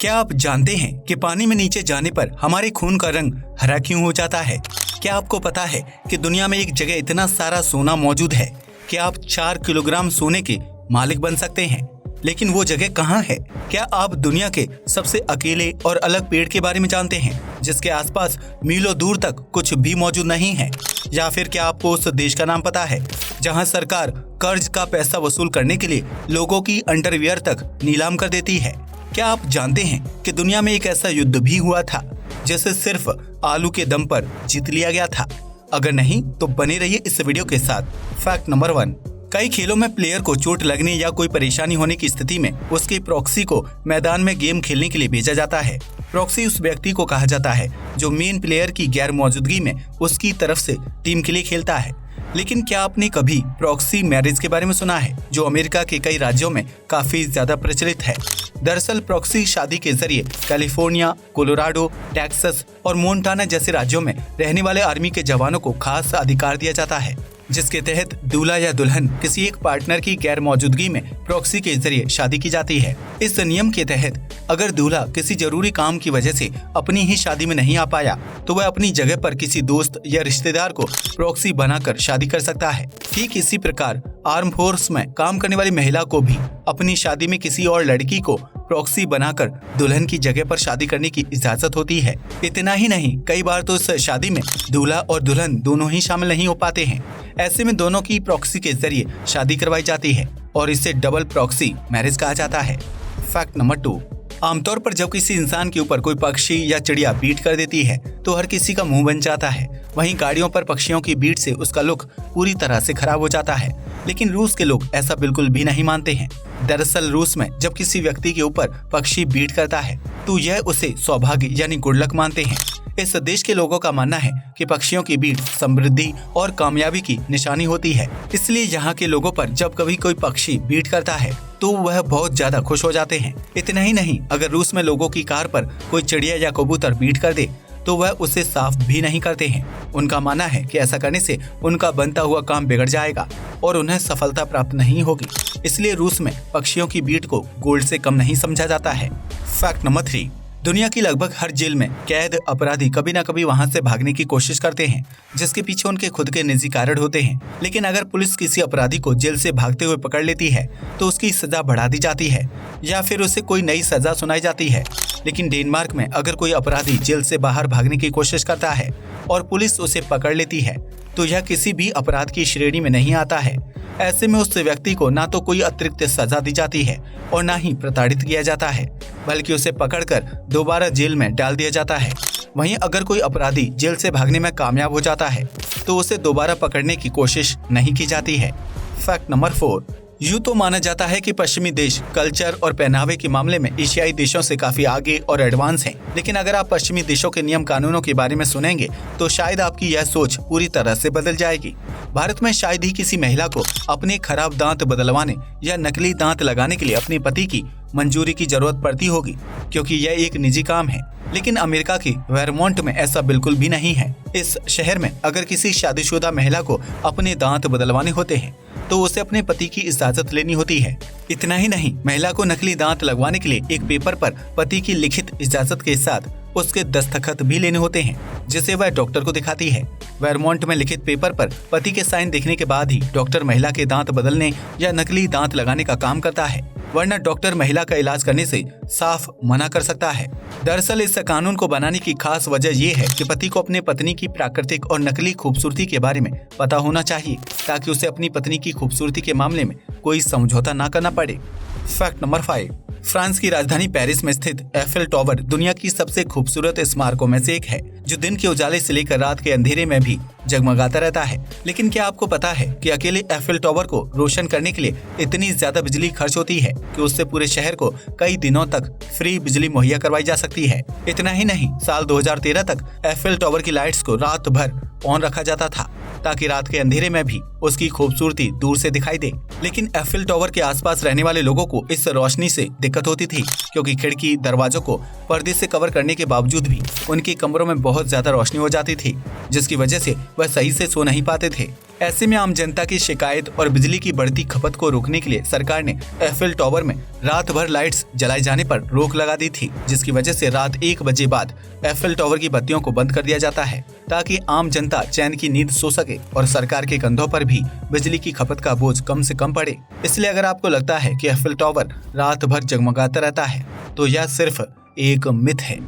क्या आप जानते हैं कि पानी में नीचे जाने पर हमारे खून का रंग हरा क्यों हो जाता है? क्या आपको पता है कि दुनिया में एक जगह इतना सारा सोना मौजूद है कि आप 4 किलोग्राम सोने के मालिक बन सकते हैं? लेकिन वो जगह कहाँ है? क्या आप दुनिया के सबसे अकेले और अलग पेड़ के बारे में जानते हैं जिसके आसपास मीलों दूर तक कुछ भी मौजूद नहीं है? या फिर क्या आपको उस देश का नाम पता है जहां सरकार कर्ज का पैसा वसूल करने के लिए लोगों की अंडरवियर तक नीलाम कर देती है? क्या आप जानते हैं कि दुनिया में एक ऐसा युद्ध भी हुआ था जिसे सिर्फ आलू के दम पर जीत लिया गया था? अगर नहीं तो बने रहिए इस वीडियो के साथ। फैक्ट नंबर 1, कई खेलों में प्लेयर को चोट लगने या कोई परेशानी होने की स्थिति में उसके प्रॉक्सी को मैदान में गेम खेलने के लिए भेजा जाता है। प्रॉक्सी उस व्यक्ति को कहा जाता है जो मेन प्लेयर की गैर मौजूदगी में उसकी तरफ से टीम के लिए खेलता है। लेकिन क्या आपने कभी प्रॉक्सी मैरिज के बारे में सुना है, जो अमेरिका के कई राज्यों में काफी ज्यादा प्रचलित है? दरअसल प्रॉक्सी शादी के जरिए कैलिफोर्निया, कोलोराडो, टेक्सास और मोन्टाना जैसे राज्यों में रहने वाले आर्मी के जवानों को खास अधिकार दिया जाता है, जिसके तहत दूल्हा या दुल्हन किसी एक पार्टनर की गैर मौजूदगी में प्रॉक्सी के जरिए शादी की जाती है। इस नियम के तहत अगर दूल्हा किसी जरूरी काम की वजह से अपनी ही शादी में नहीं आ पाया तो वह अपनी जगह पर किसी दोस्त या रिश्तेदार को प्रॉक्सी बनाकर शादी कर सकता है। ठीक इसी प्रकार आर्म फोर्स में काम करने वाली महिला को भी अपनी शादी में किसी और लड़की को प्रॉक्सी बनाकर दुल्हन की जगह पर शादी करने की इजाजत होती है। इतना ही नहीं, कई बार तो इस शादी में दूल्हा और दुल्हन दोनों ही शामिल नहीं हो पाते हैं। ऐसे में दोनों की प्रॉक्सी के जरिए शादी करवाई जाती है और इसे डबल प्रॉक्सी मैरिज कहा जाता है। फैक्ट नंबर 2, आमतौर पर जब किसी इंसान के ऊपर कोई पक्षी या चिड़िया बीट कर देती है तो हर किसी का मुंह बन जाता है। वहीं गाड़ियों पर पक्षियों की बीट से उसका लुक पूरी तरह से खराब हो जाता है। लेकिन रूस के लोग ऐसा बिल्कुल भी नहीं मानते हैं। दरअसल रूस में जब किसी व्यक्ति के ऊपर पक्षी बीट करता है तो यह उसे सौभाग्य यानी गुड लक मानते हैं। इस देश के लोगों का मानना है कि पक्षियों की बीट समृद्धि और कामयाबी की निशानी होती है। इसलिए यहाँ के लोगों पर जब कभी कोई पक्षी बीट करता है तो वह बहुत ज्यादा खुश हो जाते हैं। इतना ही नहीं, अगर रूस में लोगों की कार पर कोई चिड़िया या कबूतर बीट कर दे तो वह उसे साफ भी नहीं करते हैं। उनका मानना है कि ऐसा करने से उनका बनता हुआ काम बिगड़ जाएगा और उन्हें सफलता प्राप्त नहीं होगी। इसलिए रूस में पक्षियों की बीट को गोल्ड से कम नहीं समझा जाता है। फैक्ट नंबर 3, दुनिया की लगभग हर जेल में कैद अपराधी कभी न कभी वहां से भागने की कोशिश करते हैं, जिसके पीछे उनके खुद के निजी कारण होते हैं। लेकिन अगर पुलिस किसी अपराधी को जेल से भागते हुए पकड़ लेती है तो उसकी सजा बढ़ा दी जाती है या फिर उसे कोई नई सजा सुनाई जाती है। लेकिन डेनमार्क में अगर कोई अपराधी जेल से बाहर भागने की कोशिश करता है और पुलिस उसे पकड़ लेती है तो यह किसी भी अपराध की श्रेणी में नहीं आता है। ऐसे में उस व्यक्ति को ना तो कोई अतिरिक्त सजा दी जाती है और ना ही प्रताड़ित किया जाता है, बल्कि उसे पकड़कर दोबारा जेल में डाल दिया जाता है। वहीं अगर कोई अपराधी जेल से भागने में कामयाब हो जाता है तो उसे दोबारा पकड़ने की कोशिश नहीं की जाती है। फैक्ट नंबर 4, यूं तो माना जाता है कि पश्चिमी देश कल्चर और पहनावे के मामले में एशियाई देशों से काफी आगे और एडवांस हैं। लेकिन अगर आप पश्चिमी देशों के नियम कानूनों के बारे में सुनेंगे तो शायद आपकी यह सोच पूरी तरह से बदल जाएगी। भारत में शायद ही किसी महिला को अपने खराब दांत बदलवाने या नकली दांत लगाने के लिए अपने पति की मंजूरी की जरूरत पड़ती होगी, क्योंकि यह एक निजी काम है। लेकिन अमेरिका की वेरमोंट में ऐसा बिल्कुल भी नहीं है। इस शहर में अगर किसी शादीशुदा महिला को अपने दांत बदलवाने होते हैं तो उसे अपने पति की इजाजत लेनी होती है। इतना ही नहीं, महिला को नकली दांत लगवाने के लिए एक पेपर पर पति की लिखित इजाजत के साथ उसके दस्तखत भी लेने होते हैं, जिसे वह डॉक्टर को दिखाती है। वेरमोंट में लिखित पेपर पर पति के साइन देखने के बाद ही डॉक्टर महिला के दांत बदलने या नकली दांत लगाने का काम करता है, वरना डॉक्टर महिला का इलाज करने से साफ मना कर सकता है। दरअसल इस कानून को बनाने की खास वजह यह है कि पति को अपने पत्नी की प्राकृतिक और नकली खूबसूरती के बारे में पता होना चाहिए, ताकि उसे अपनी पत्नी की खूबसूरती के मामले में कोई समझौता ना करना पड़े। फैक्ट नंबर 5, फ्रांस की राजधानी पेरिस में स्थित एफिल टावर दुनिया की सबसे खूबसूरत स्मारकों में से एक है, जो दिन के उजाले से लेकर रात के अंधेरे में भी जगमगाता रहता है। लेकिन क्या आपको पता है कि अकेले एफिल टावर को रोशन करने के लिए इतनी ज्यादा बिजली खर्च होती है कि उससे पूरे शहर को कई दिनों तक फ्री बिजली मुहैया करवाई जा सकती है। इतना ही नहीं, साल 2013 तक एफिल टावर की लाइट्स को रात भर ऑन रखा जाता था, ताकि रात के अंधेरे में भी उसकी खूबसूरती दूर से दिखाई दे। लेकिन एफिल टावर के आसपास रहने वाले लोगों को इस रोशनी से दिक्कत होती थी, क्योंकि खिड़की दरवाजों को पर्दे से कवर करने के बावजूद भी उनके कमरों में बहुत ज्यादा रोशनी हो जाती थी, जिसकी वजह से वह सही से सो नहीं पाते थे। ऐसे में आम जनता की शिकायत और बिजली की बढ़ती खपत को रोकने के लिए सरकार ने एफिल टावर में रात भर लाइट्स जलाए जाने पर रोक लगा दी थी, जिसकी वजह से रात 1 बजे बाद एफिल टावर की बत्तियों को बंद कर दिया जाता है ताकि आम जनता चैन की नींद सो सके और सरकार के कंधों पर भी बिजली की खपत का बोझ कम से कम पड़े। इसलिए अगर आपको लगता है कि एफिल टावर रात भर जगमगाता रहता है तो यह सिर्फ एक मिथ है।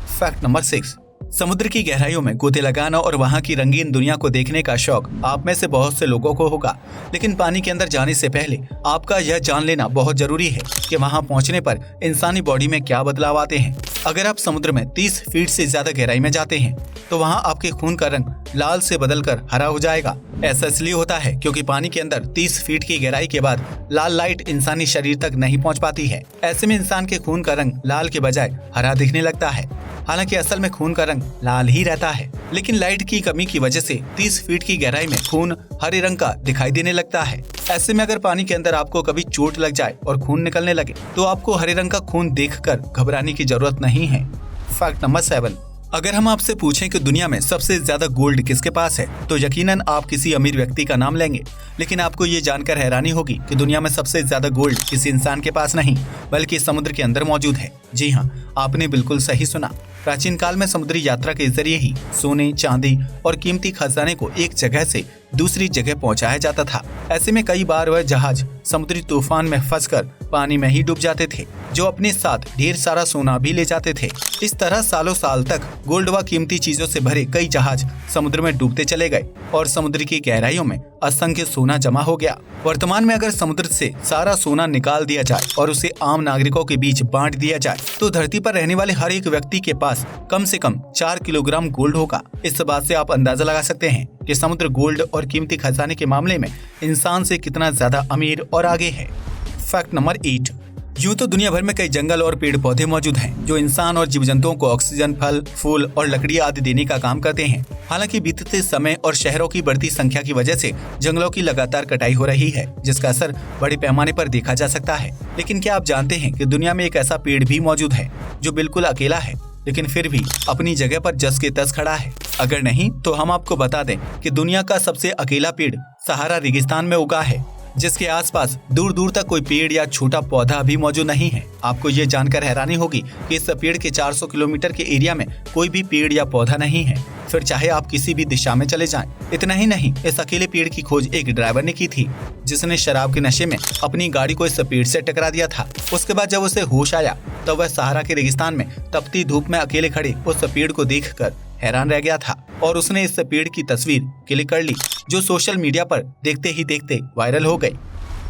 फैक्ट नंबर 6, समुद्र की गहराइयों में गोते लगाना और वहां की रंगीन दुनिया को देखने का शौक आप में से बहुत से लोगों को होगा, लेकिन पानी के अंदर जाने से पहले आपका यह जान लेना बहुत जरूरी है कि वहां पहुंचने पर इंसानी बॉडी में क्या बदलाव आते हैं। अगर आप समुद्र में 30 फीट से ज्यादा गहराई में जाते हैं तो वहां आपके खून का रंग लाल से बदलकर हरा हो जाएगा। ऐसा इसलिए होता है क्योंकि पानी के अंदर 30 फीट की गहराई के बाद लाल लाइट इंसानी शरीर तक नहीं पहुंच पाती है। ऐसे में इंसान के खून का रंग लाल के बजाय हरा दिखने लगता है। हालांकि असल में खून का रंग लाल ही रहता है, लेकिन लाइट की कमी की वजह से 30 फीट की गहराई में खून हरे रंग का दिखाई देने लगता है। ऐसे में अगर पानी के अंदर आपको कभी चोट लग जाए और खून निकलने लगे तो आपको हरे रंग का खून देखकर घबराने की जरूरत नहीं है। फैक्ट नंबर 7, अगर हम आपसे पूछें कि दुनिया में सबसे ज्यादा गोल्ड किसके पास है तो यकीनन आप किसी अमीर व्यक्ति का नाम लेंगे, लेकिन आपको ये जानकर हैरानी होगी कि दुनिया में सबसे ज्यादा गोल्ड किसी इंसान के पास नहीं बल्कि समुद्र के अंदर मौजूद है। जी हाँ, आपने बिल्कुल सही सुना। प्राचीन काल में समुद्री यात्रा के जरिए ही सोने, चांदी और कीमती खजाने को एक जगह से दूसरी जगह पहुंचाया जाता था। ऐसे में कई बार वह जहाज समुद्री तूफान में फंसकर पानी में ही डूब जाते थे, जो अपने साथ ढेर सारा सोना भी ले जाते थे। इस तरह सालों साल तक गोल्ड व कीमती चीजों से भरे कई जहाज समुद्र में डूबते चले गए और समुद्र की गहराइयों में असंख्य सोना जमा हो गया। वर्तमान में अगर समुद्र से सारा सोना निकाल दिया जाए और उसे आम नागरिकों के बीच बांट दिया जाए तो धरती पर रहने वाले हर एक व्यक्ति के पास कम से कम 4 किलोग्राम गोल्ड होगा। इस बात से आप अंदाजा लगा सकते हैं कि समुद्र गोल्ड और कीमती खजाने के मामले में इंसान से कितना ज्यादा अमीर और आगे है। फैक्ट नंबर 8, यूं तो दुनिया भर में कई जंगल और पेड़ पौधे मौजूद हैं जो इंसान और जीव जंतुओं को ऑक्सीजन, फल, फूल और लकड़ी आदि देने का काम करते हैं। हालांकि बीतते समय और शहरों की बढ़ती संख्या की वजह से जंगलों की लगातार कटाई हो रही है, जिसका असर बड़े पैमाने पर देखा जा सकता है। लेकिन क्या आप जानते हैं कि दुनिया में एक ऐसा पेड़ भी मौजूद है जो बिल्कुल अकेला है लेकिन फिर भी अपनी जगह पर जस के तस खड़ा है? अगर नहीं तो हम आपको बता दें कि दुनिया का सबसे अकेला पेड़ सहारा रेगिस्तान में उगा है, जिसके आसपास दूर दूर तक कोई पेड़ या छोटा पौधा भी मौजूद नहीं है। आपको ये जानकर हैरानी होगी कि इस पेड़ के 400 किलोमीटर के एरिया में कोई भी पेड़ या पौधा नहीं है, फिर चाहे आप किसी भी दिशा में चले जाएं। इतना ही नहीं, इस अकेले पेड़ की खोज एक ड्राइवर ने की थी, जिसने शराब के नशे में अपनी गाड़ी को इस पेड़ से टकरा दिया था। उसके बाद जब उसे होश आया तब वह सहारा के रेगिस्तान में तपती धूप में अकेले खड़े उस पेड़ को देखकर हैरान रह गया था और उसने इस पेड़ की तस्वीर क्लिक कर ली, जो सोशल मीडिया पर देखते ही देखते वायरल हो गई।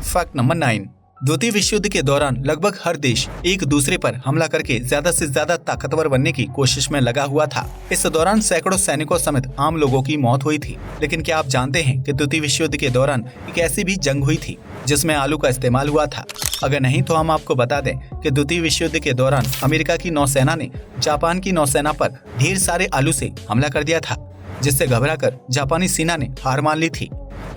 फैक्ट नंबर 9, द्वितीय विश्व युद्ध के दौरान लगभग हर देश एक दूसरे पर हमला करके ज्यादा से ज्यादा ताकतवर बनने की कोशिश में लगा हुआ था। इस दौरान सैकड़ों सैनिकों समेत आम लोगों की मौत हुई थी। लेकिन क्या आप जानते हैं कि द्वितीय विश्व युद्ध के दौरान एक ऐसी भी जंग हुई थी जिसमें आलू का इस्तेमाल हुआ था? अगर नहीं तो हम आपको बता दें कि द्वितीय विश्व युद्ध के दौरान अमेरिका की नौसेना ने जापान की नौसेना पर ढेर सारे आलू से हमला कर दिया था, जिससे घबराकर जापानी सेना ने हार मान ली थी।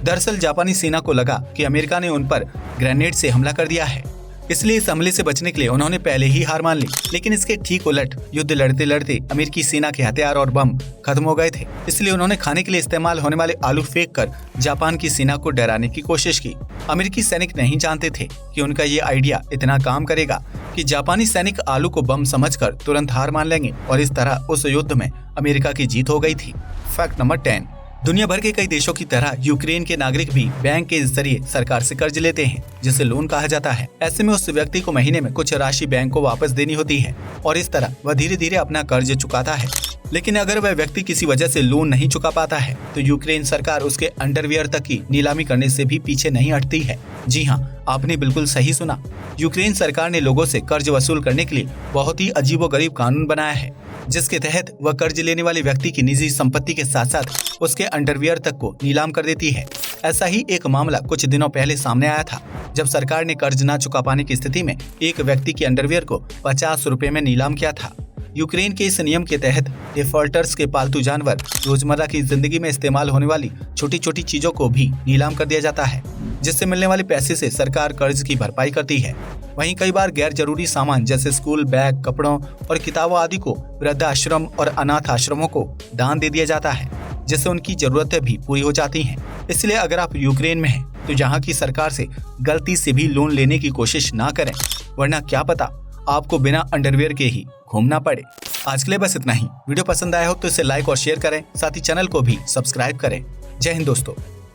दरअसल जापानी सेना को लगा कि अमेरिका ने उन पर ग्रेनेड से हमला कर दिया है, इसलिए इस हमले से बचने के लिए उन्होंने पहले ही हार मान ली। लेकिन इसके ठीक उलट युद्ध लड़ते लड़ते अमेरिकी सेना के हथियार और बम खत्म हो गए थे, इसलिए उन्होंने खाने के लिए इस्तेमाल होने वाले आलू फेंक कर जापान की सेना को डराने की कोशिश की। अमेरिकी सैनिक नहीं जानते थे कि उनका ये आइडिया इतना काम करेगा कि जापानी सैनिक आलू को बम समझकर तुरंत हार मान लेंगे और इस तरह उस युद्ध में अमेरिका की जीत हो गई थी। फैक्ट नंबर 10, दुनिया भर के कई देशों की तरह यूक्रेन के नागरिक भी बैंक के जरिए सरकार से कर्ज लेते हैं, जिसे लोन कहा जाता है। ऐसे में उस व्यक्ति को महीने में कुछ राशि बैंक को वापस देनी होती है और इस तरह वह धीरे धीरे अपना कर्ज चुकाता है। लेकिन अगर वह व्यक्ति किसी वजह से लोन नहीं चुका पाता है तो यूक्रेन सरकार उसके अंडरवियर तक की नीलामी करने से भी पीछे नहीं हटती है। जी हाँ, आपने बिल्कुल सही सुना। यूक्रेन सरकार ने लोगों से कर्ज वसूल करने के लिए बहुत ही अजीबोगरीब कानून बनाया है, जिसके तहत वह कर्ज लेने वाले व्यक्ति की निजी संपत्ति के साथ साथ उसके अंडरवियर तक को नीलाम कर देती है। ऐसा ही एक मामला कुछ दिनों पहले सामने आया था, जब सरकार ने कर्ज न चुका पाने की स्थिति में एक व्यक्ति के अंडरवियर को 50 रुपए में नीलाम किया था। यूक्रेन के इस नियम के तहत डिफॉल्टर्स के पालतू जानवर, रोजमर्रा की जिंदगी में इस्तेमाल होने वाली छोटी छोटी चीजों को भी नीलाम कर दिया जाता है, जिससे मिलने वाले पैसे से सरकार कर्ज की भरपाई करती है। वहीं कई बार गैर जरूरी सामान जैसे स्कूल बैग, कपड़ों और किताबों आदि को वृद्धाश्रम और अनाथ आश्रमों को दान दे दिया जाता है, जिससे उनकी जरूरतें भी पूरी हो जाती हैं। इसलिए अगर आप यूक्रेन में हैं तो यहाँ की सरकार से गलती से भी लोन लेने की कोशिश ना करें, वरना क्या पता आपको बिना अंडरवियर के ही घूमना पड़े। आज के लिए बस इतना ही। वीडियो पसंद आया हो तो इसे लाइक और शेयर करें, साथ ही चैनल को भी सब्सक्राइब करें। जय हिंद दोस्तों।